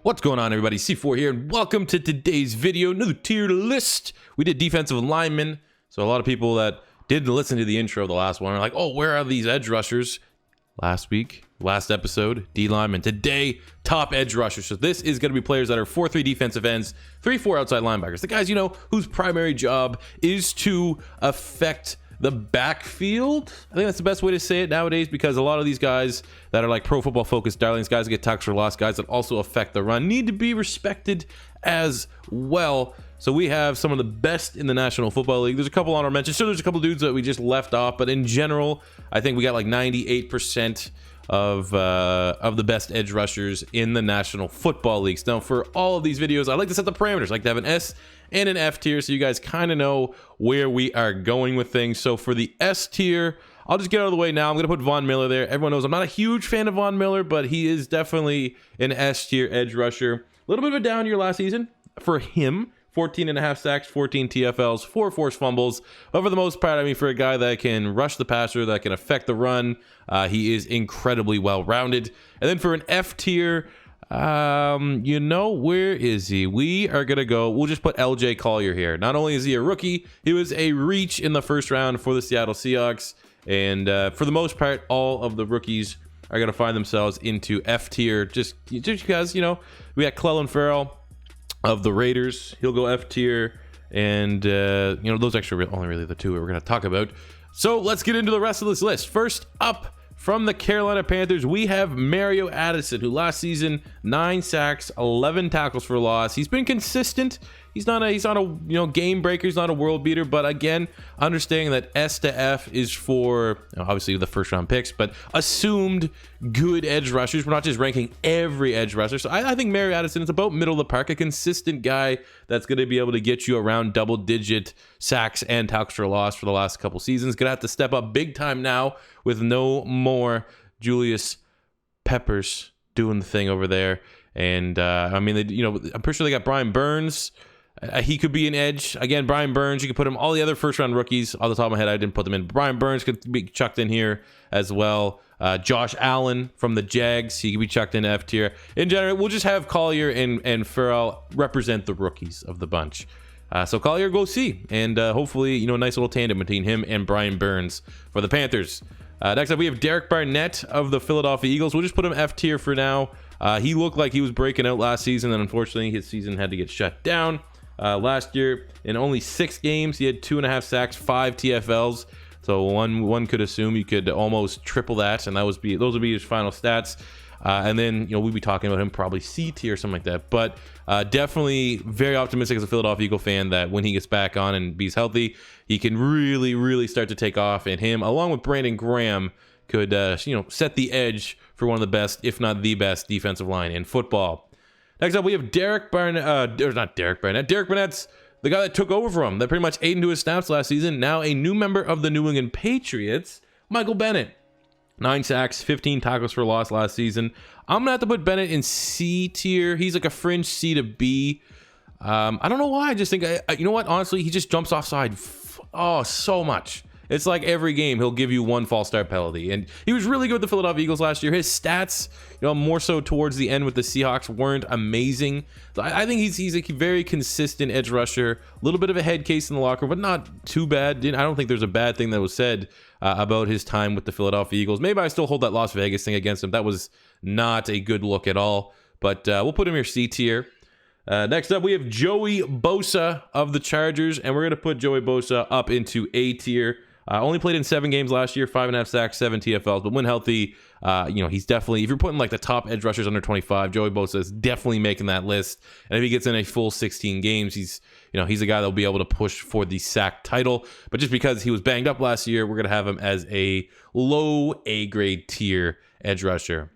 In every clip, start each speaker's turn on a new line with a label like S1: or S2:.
S1: What's going on, everybody? C4 here, and welcome to today's video. Another tier list. We did defensive linemen, so a lot of people that didn't listen to the intro of the last one are like, oh, where are these edge rushers? Last episode, D linemen. Today, top edge rushers. So this is going to be players that are 4-3 defensive ends, 3-4 outside linebackers. The guys, whose primary job is to affect the backfield. I think that's the best way to say it nowadays, because a lot of these guys that are like pro football focused darlings, guys that get tackles for loss, guys that also affect the run, need to be respected as well. So we have some of the best in the National Football League. There's a couple honorable mentions. So there's a couple dudes that we just left off, but in general, I think we got like 98% of the best edge rushers in the National Football Leagues. Now, for all of these videos, I like to set the parameters. I like to have an S and an F tier, so you guys kind of know where we are going with things. So for the S tier, I'll just get out of the way now. I'm going to put Von Miller there. Everyone knows I'm not a huge fan of Von Miller, but he is definitely an S tier edge rusher. A little bit of a down year last season for him. 14.5 sacks, 14 TFLs, 4 forced fumbles. But for the most part, I mean, for a guy that can rush the passer, that can affect the run, he is incredibly well-rounded. And then for an F tier, where is he? We are going to go, we'll just put LJ Collier here. Not only is he a rookie, he was a reach in the first round for the Seattle Seahawks. And for the most part, all of the rookies are going to find themselves into F tier just because, we got Clelin Ferrell of the Raiders. He'll go F tier. And, those actually only really the two we're going to talk about. So let's get into the rest of this list. First up, from the Carolina Panthers, we have Mario Addison, who last season 9 sacks, 11 tackles for loss. He's been consistent. He's not a game breaker. He's not a world beater. But again, understanding that S to F is for obviously the first round picks, but assumed good edge rushers. We're not just ranking every edge rusher. So I think Mario Addison is about middle of the park, a consistent guy that's going to be able to get you around double-digit sacks and tackles for loss for the last couple seasons. Going to have to step up big time now with no more Julius Peppers doing the thing over there. And I'm pretty sure they got Brian Burns. He could be an edge. Again, Brian Burns, you could put him, all the other first-round rookies, off the top of my head, I didn't put them in. Brian Burns could be chucked in here as well. Josh Allen from the Jags, he could be chucked in F tier. In general, we'll just have Collier and Ferrell represent the rookies of the bunch. So Collier, go C. And hopefully, a nice little tandem between him and Brian Burns for the Panthers. Next up, we have Derek Barnett of the Philadelphia Eagles. We'll just put him F tier for now. He looked like he was breaking out last season, and unfortunately, his season had to get shut down. Last year, in only 6 games, he had 2.5 sacks, 5 TFLs. So one could assume you could almost triple that, and those would be his final stats. And then we'd be talking about him probably C tier or something like that. But definitely very optimistic as a Philadelphia Eagle fan that when he gets back on and he's healthy, he can really, really start to take off. And him, along with Brandon Graham, could set the edge for one of the best, if not the best, defensive line in football. Next up, we have Derek Barnett. Derek Barnett's the guy that took over from him, that pretty much ate into his snaps last season. Now a new member of the New England Patriots, Michael Bennett. 9 sacks, 15 tackles for loss last season. I'm going to have to put Bennett in C tier. He's like a fringe C to B. I don't know why. I just think, honestly, he just jumps offside so much. It's like every game he'll give you one false start penalty. And he was really good with the Philadelphia Eagles last year. His stats, more so towards the end with the Seahawks, weren't amazing. So I think he's a very consistent edge rusher. A little bit of a head case in the locker room, but not too bad. I don't think there's a bad thing that was said about his time with the Philadelphia Eagles. Maybe I still hold that Las Vegas thing against him. That was not a good look at all. But we'll put him here C tier. Next up, we have Joey Bosa of the Chargers, and we're going to put Joey Bosa up into A tier. Only played in 7 games last year, 5.5 sacks, 7 TFLs, but when healthy, he's definitely, if you're putting like the top edge rushers under 25, Joey Bosa is definitely making that list. And if he gets in a full 16 games, he's a guy that'll be able to push for the sack title. But just because he was banged up last year, we're going to have him as a low A grade tier edge rusher.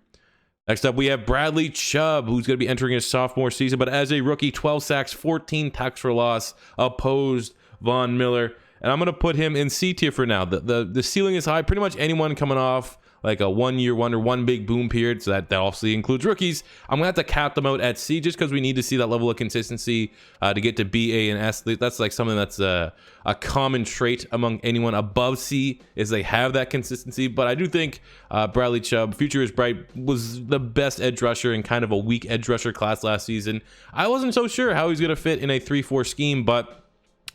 S1: Next up, we have Bradley Chubb, who's going to be entering his sophomore season, but as a rookie, 12 sacks, 14 tackles for loss, opposed Von Miller. And I'm going to put him in C tier for now. The ceiling is high. Pretty much anyone coming off like a 1 year wonder, one big boom period, so that obviously includes rookies, I'm gonna have to cap them out at C, just because we need to see that level of consistency to get to B, A, and S. That's like something that's a common trait among anyone above C, is they have that consistency. But I do think Bradley Chubb, future is bright, was the best edge rusher in kind of a weak edge rusher class last season. I wasn't so sure how he's gonna fit in a 3-4 scheme, but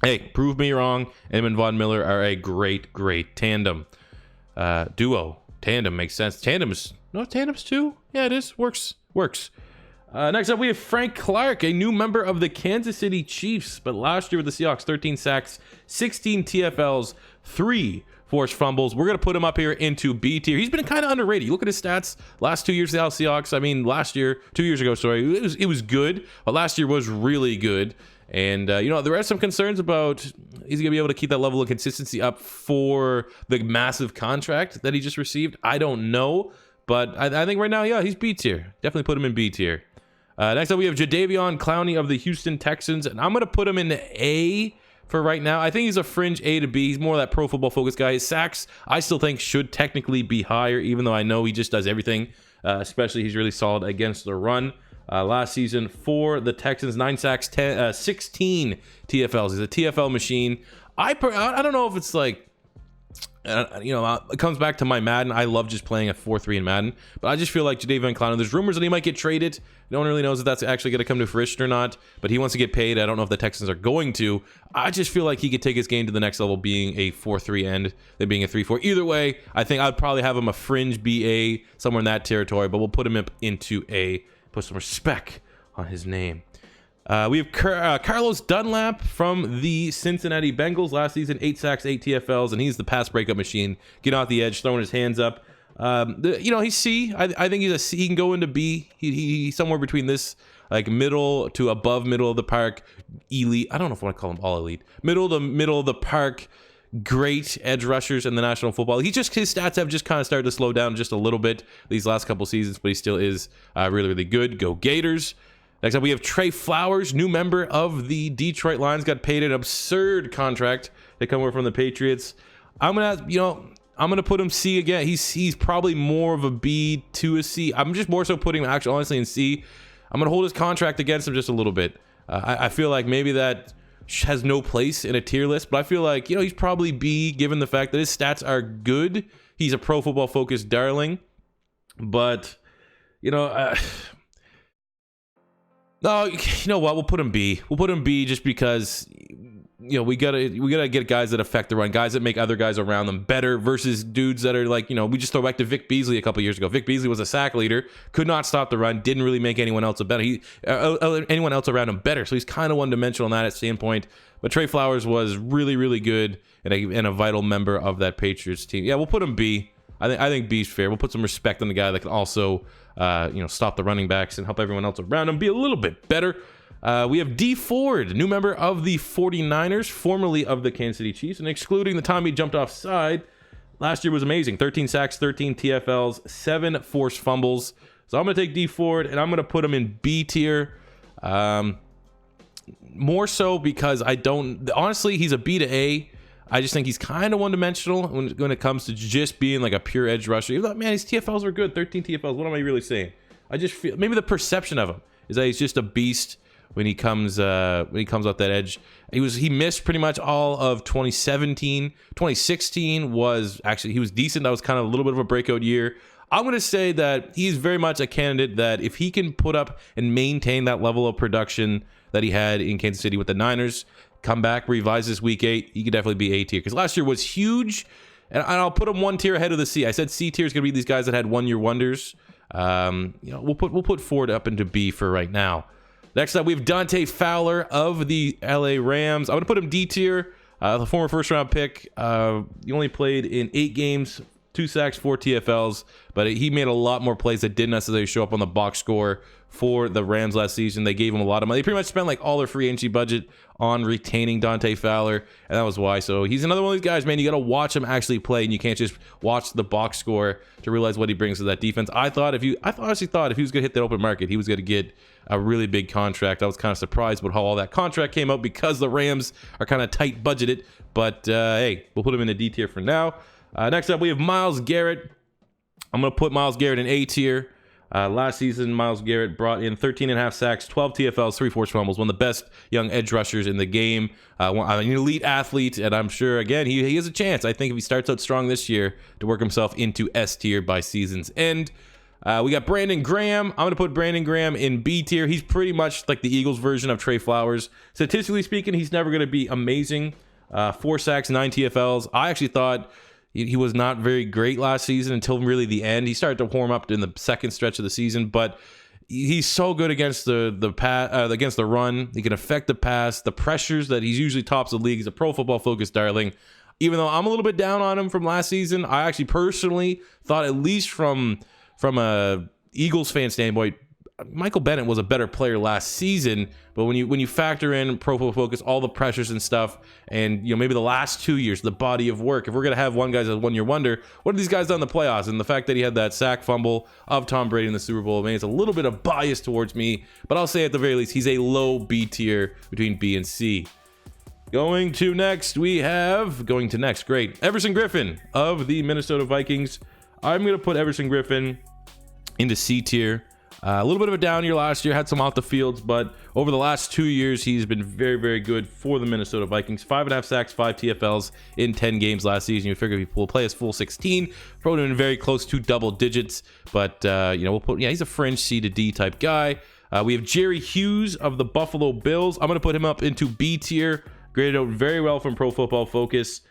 S1: hey, prove me wrong. Him and Von Miller are a great tandem. Duo. Tandem makes sense. Tandems too? Yeah, it is. Works. Next up, we have Frank Clark, a new member of the Kansas City Chiefs. But last year with the Seahawks, 13 sacks, 16 TFLs, 3 forced fumbles. We're going to put him up here into B tier. He's been kind of underrated. You look at his stats last 2 years of the Seahawks. I mean, 2 years ago, sorry, it was good. But last year was really good. And, there are some concerns about he's going to be able to keep that level of consistency up for the massive contract that he just received. I don't know, but I think right now, yeah, he's B tier. Definitely put him in B tier. Next up, we have Jadeveon Clowney of the Houston Texans, and I'm going to put him in A for right now. I think he's a fringe A to B. He's more of that pro football focused guy. His sacks, I still think, should technically be higher, even though I know he just does everything, especially he's really solid against the run. Last season for the Texans, 9 sacks, 16 TFLs. He's a TFL machine. I don't know if it's like, it comes back to my Madden. I love just playing a 4-3 in Madden, but I just feel like Jadeveon Clowney, there's rumors that he might get traded. No one really knows if that's actually going to come to fruition or not, but he wants to get paid. I don't know if the Texans are going to. I just feel like he could take his game to the next level, being a 4-3 end than being a 3-4. Either way, I think I'd probably have him a fringe BA, somewhere in that territory, but we'll put him up into A. Put some respect on his name. We have Carlos Dunlap from the Cincinnati Bengals. Last season, 8 sacks, 8 TFLs, and he's the pass breakup machine. Getting off the edge, throwing his hands up. He's C. I think he's a C. He can go into B. He's somewhere between this, like middle to above middle of the park, elite. I don't know if I want to call him all elite. Middle to middle of the park. Great edge rushers in the National Football. His stats have just kind of started to slow down just a little bit these last couple seasons, but he still is really good. Go Gators. Next up, we have Trey Flowers, new member of the Detroit Lions, got paid an absurd contract to come over from the Patriots. I'm gonna put him C again. He's probably more of a B to a C. I'm just more so putting him actually honestly in C. I'm gonna hold his contract against him just a little bit. I feel like maybe that has no place in a tier list, but I feel like he's probably B, given the fact that his stats are good. He's a pro football focused darling, but no, you know what? We'll put him B. We'll put him B just because we gotta get guys that affect the run, guys that make other guys around them better, versus dudes that are like, we just throw back to Vic Beasley a couple years ago. Vic Beasley was a sack leader, could not stop the run, didn't really make anyone else anyone else around him better. So he's kind of one dimensional in that standpoint. But Trey Flowers was really good and a vital member of that Patriots team. Yeah, we'll put him B. I think B's fair. We'll put some respect on the guy that can also stop the running backs and help everyone else around him be a little bit better. We have D Ford, new member of the 49ers, formerly of the Kansas City Chiefs, and excluding the time he jumped offside, last year was amazing. 13 sacks, 13 TFLs, 7 forced fumbles. So I'm going to take D Ford, and I'm going to put him in B tier. More so because honestly, he's a B to A. I just think he's kind of one-dimensional when it comes to just being like a pure edge rusher. Man, his TFLs were good, 13 TFLs. What am I really saying? I just feel maybe the perception of him is that he's just a beast when he comes off that edge. He missed pretty much all of 2017. 2016 was actually, he was decent. That was kind of a little bit of a breakout year. I'm going to say that he's very much a candidate that if he can put up and maintain that level of production that he had in Kansas City with the Niners, come back, revise this week 8, he could definitely be A tier, because last year was huge, and I'll put him 1 tier ahead of the C. I said C tier is going to be these guys that had 1 year wonders. We'll put Ford up into B for right now. Next up, we have Dante Fowler of the LA Rams. I'm going to put him D tier. The former first-round pick. He only played in 8 games, 2 sacks, 4 TFLs, but he made a lot more plays that didn't necessarily show up on the box score for the Rams last season. They gave him a lot of money. They pretty much spent like all their free agency budget on retaining Dante Fowler, and that was why. So he's another one of these guys, man. You got to watch him actually play, and you can't just watch the box score to realize what he brings to that defense. I honestly thought if he was going to hit the open market, he was going to get a really big contract. I was kind of surprised with how all that contract came out, because the Rams are kind of tight budgeted. But hey, we'll put him in a D tier for now. Next up, we have Myles Garrett I'm going to put Myles Garrett in A tier. Last season, Myles Garrett brought in 13.5 sacks, 12 TFLs, 3 forced fumbles, one of the best young edge rushers in the game. An elite athlete, and I'm sure, again, he has a chance. I think if he starts out strong this year to work himself into S tier by season's end. We got Brandon Graham. I'm going to put Brandon Graham in B tier. He's pretty much like the Eagles version of Trey Flowers. Statistically speaking, he's never going to be amazing. 4 sacks, 9 TFLs. I actually thought he was not very great last season until really the end. He started to warm up in the second stretch of the season, but he's so good against against the run. He can affect the pass, the pressures that he's usually tops the league. He's a Pro Football Focus darling. Even though I'm a little bit down on him from last season, I actually personally thought, at least from a Eagles fan standpoint, Michael Bennett was a better player last season. But when you factor in Pro Football Focus, all the pressures and stuff, and maybe the last 2 years, the body of work, if we're gonna have one guy as a 1 year wonder, what have these guys done in the playoffs? And the fact that he had that sack fumble of Tom Brady in the Super Bowl, I mean, it's a little bit of bias towards me, but I'll say at the very least he's a low B tier between B and C. Going to next, great, Everson Griffen of the Minnesota Vikings. I'm gonna put Everson Griffen into C tier. A little bit of a down year last year, had some off the fields, but over the last 2 years, he's been very, very good for the Minnesota Vikings. 5.5 sacks, 5 TFLs in 10 games last season. You figure if he will play his full 16, probably been very close to double digits. But we'll put, he's a fringe C to D type guy. We have Jerry Hughes of the Buffalo Bills. I'm going to put him up into B tier. Graded out very well from Pro Football Focus.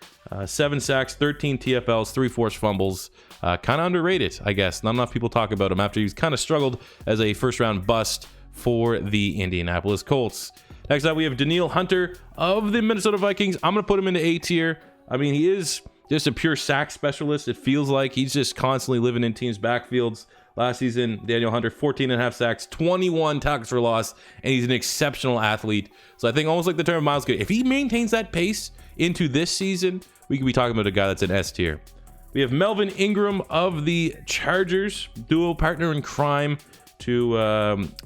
S1: 7 sacks, 13 TFLs, 3 forced fumbles. Kind of underrated, I guess. Not enough people talk about him after he's kind of struggled as a first-round bust for the Indianapolis Colts. Next up, we have Danielle Hunter of the Minnesota Vikings. I'm going to put him into A tier. I mean, he is just a pure sack specialist. It feels like he's just constantly living in teams' backfields. Last season, Danielle Hunter, 14.5 sacks, 21 tackles for loss, and he's an exceptional athlete. So I think almost like the term of Myles Garrett, if he maintains that pace into this season, we could be talking about a guy that's an S tier. We have Melvin Ingram of the Chargers, duo partner in crime to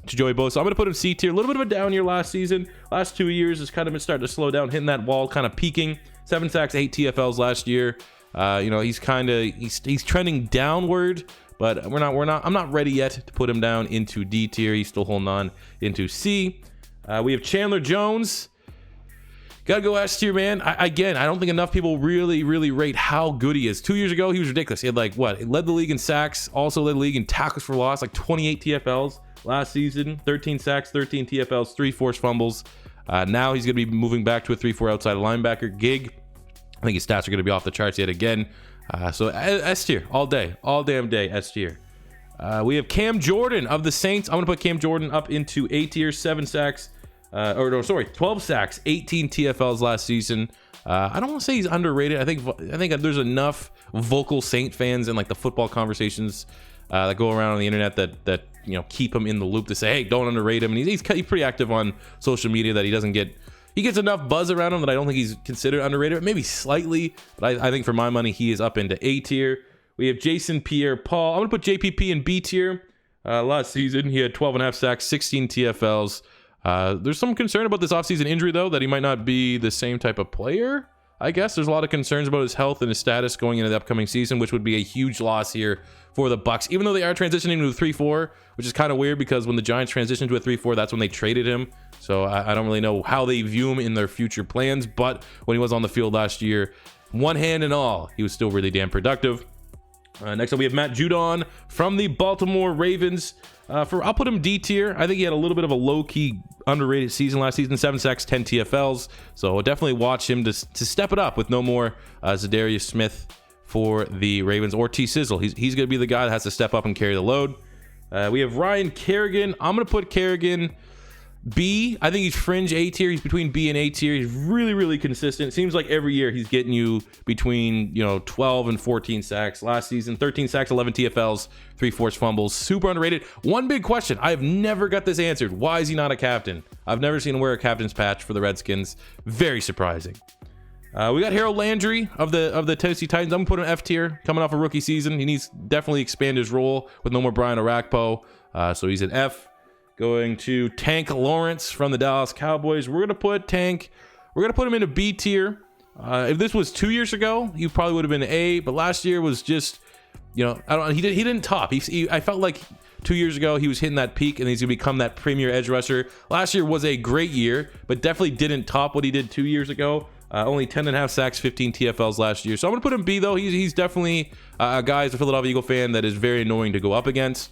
S1: Joey Bosa. I'm going to put him C tier. A little bit of a down year last season. Last 2 years has kind of been starting to slow down, hitting that wall, kind of peaking. 7 sacks, 8 TFLs last year. He's trending downward, but I'm not ready yet to put him down into D tier. He's still holding on into C. We have Chandler Jones. Gotta go S tier, man. I don't think enough people really rate how good he is. 2 years ago, he was ridiculous. He had he led the league in sacks, also led the league in tackles for loss, 28 TFLs last season, 13 sacks, 13 TFLs, 3 forced fumbles. Now he's gonna be moving back to a 3-4 outside linebacker gig. I think his stats are gonna be off the charts yet again. So S tier, all damn day, S tier. We have Cam Jordan of the Saints. I'm gonna put Cam Jordan up into A tier, 12 sacks, 18 TFLs last season. I don't want to say he's underrated. I think there's enough vocal Saint fans and the football conversations that go around on the internet that keep him in the loop to say, hey, don't underrate him. And he's pretty active on social media that he gets enough buzz around him that I don't think he's considered underrated, maybe slightly. But I think for my money, he is up into A tier. We have Jason Pierre-Paul. I'm going to put JPP in B tier. Last season, he had 12.5 sacks, 16 TFLs. There's some concern about this offseason injury, though, that he might not be the same type of player. I guess there's a lot of concerns about his health and his status going into the upcoming season, which would be a huge loss here for the Bucs, even though they are transitioning to a 3-4, which is kind of weird because when the Giants transitioned to a 3-4, that's when they traded him. So I don't really know how they view him in their future plans, but when he was on the field last year, one hand and all, he was still really damn productive. Next up, we have Matt Judon from the Baltimore Ravens. I'll put him D tier. I think he had a little bit of a low-key underrated season last season. 7 sacks, 10 TFLs. So I'll definitely watch him to step it up with no more Zadarius Smith for the Ravens or T Sizzle. He's going to be the guy that has to step up and carry the load. We have Ryan Kerrigan. I'm going to put Kerrigan B. I think he's fringe A tier. He's between B and A tier. He's really consistent. It seems like every year he's getting you between 12 and 14 sacks. Last season, 13 sacks, 11 TFLs, 3 forced fumbles. Super underrated. One big question. I have never got this answered. Why is he not a captain? I've never seen him wear a captain's patch for the Redskins. Very surprising. We got Harold Landry of the Tennessee Titans. I'm gonna put him F tier. Coming off a rookie season, he needs definitely expand his role with no more Brian Orakpo. So he's an F. Going to Tank Lawrence from the Dallas Cowboys. We're going to put Tank. We're going to put him in a B tier. If this was 2 years ago, he probably would have been A, but last year was just you know, I don't. He didn't top. I felt like 2 years ago he was hitting that peak, and he's gonna become that premier edge rusher. Last year was a great year, but definitely didn't top what he did 2 years ago. Only 10.5 sacks, 15 TFLs last year. So I'm gonna put him B though. He's definitely a guy as a Philadelphia Eagle fan that is very annoying to go up against.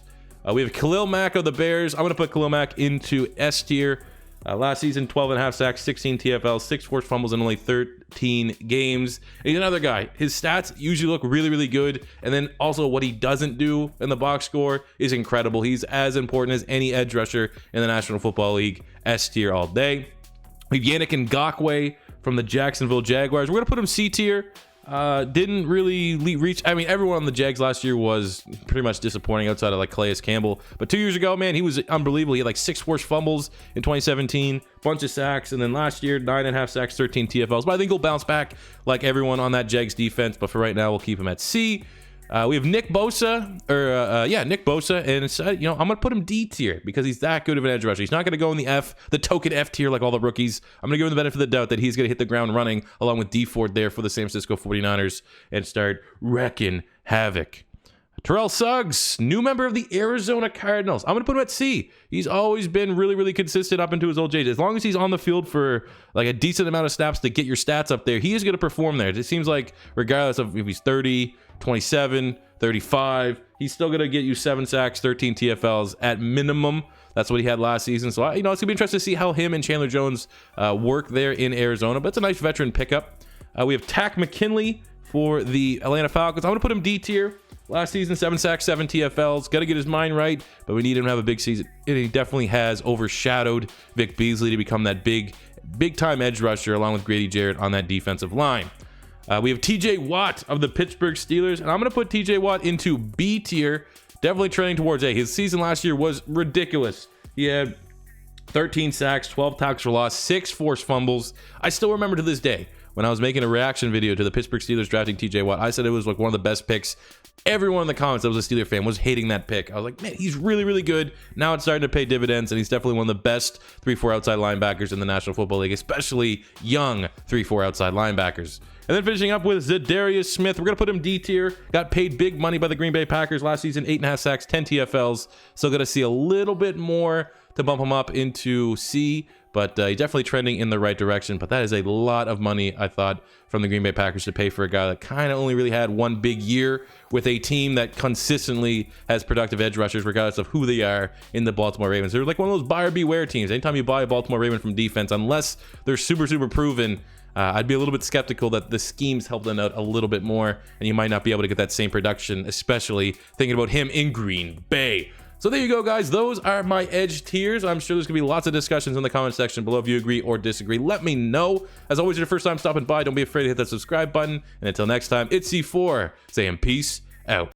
S1: We have Khalil Mack of the Bears. I'm gonna put Khalil Mack into S tier. Last season, 12.5 sacks, 16 TFLs, 6 forced fumbles in only 13 games. And he's another guy. His stats usually look really, really good. And then also what he doesn't do in the box score is incredible. He's as important as any edge rusher in the National Football League. S tier all day. We have Yannick Ngakoue from the Jacksonville Jaguars. We're going to put him C tier. Didn't really reach. I mean, everyone on the Jags last year was pretty much disappointing outside of like Calais Campbell. But 2 years ago, man, he was unbelievable. He had like 6 forced fumbles in 2017, bunch of sacks, and then last year 9.5 sacks, 13 TFLs. But I think he'll bounce back like everyone on that Jags defense. But for right now, we'll keep him at C. We have Nick Bosa, Nick Bosa, and it's, I'm gonna put him D tier because he's that good of an edge rusher. He's not gonna go in the token F tier like all the rookies. I'm gonna give him the benefit of the doubt that he's gonna hit the ground running along with D Ford there for the San Francisco 49ers and start wrecking havoc. Terrell Suggs, new member of the Arizona Cardinals. I'm going to put him at C. He's always been really, really consistent up into his old age. As long as he's on the field for like a decent amount of snaps to get your stats up there, he is going to perform there. It seems like regardless of if he's 30, 27, 35, he's still going to get you 7 sacks, 13 TFLs at minimum. That's what he had last season. So, it's going to be interesting to see how him and Chandler Jones work there in Arizona. But it's a nice veteran pickup. We have Tack McKinley for the Atlanta Falcons. I'm going to put him D tier. Last season, 7 sacks, 7 TFLs. Got to get his mind right, but we need him to have a big season. And he definitely has overshadowed Vic Beasley to become that big-time edge rusher along with Grady Jarrett on that defensive line. We have TJ Watt of the Pittsburgh Steelers, and I'm going to put TJ Watt into B tier, definitely trending towards A. His season last year was ridiculous. He had 13 sacks, 12 tackles for loss, 6 forced fumbles. I still remember to this day when I was making a reaction video to the Pittsburgh Steelers drafting TJ Watt, I said it was like one of the best picks. Everyone in the comments that was a Steeler fan was hating that pick. I was like, man, he's really, really good. Now it's starting to pay dividends, and he's definitely one of the best 3-4 outside linebackers in the National Football League, especially young 3-4 outside linebackers. And then finishing up with Zadarius Smith. We're going to put him D tier. Got paid big money by the Green Bay Packers last season, 8.5 sacks, 10 TFLs. Still going to see a little bit more to bump him up into C, but he's definitely trending in the right direction. But that is a lot of money, I thought, from the Green Bay Packers to pay for a guy that kind of only really had one big year with a team that consistently has productive edge rushers regardless of who they are in the Baltimore Ravens. They're like one of those buyer beware teams. Anytime you buy a Baltimore Raven from defense, unless they're super, super proven, I'd be a little bit skeptical that the schemes help them out a little bit more, and you might not be able to get that same production, especially thinking about him in Green Bay. So there you go, guys. Those are my edge tiers. I'm sure there's going to be lots of discussions in the comment section below if you agree or disagree. Let me know. As always, your first time stopping by, don't be afraid to hit that subscribe button. And until next time, it's C4 saying peace out.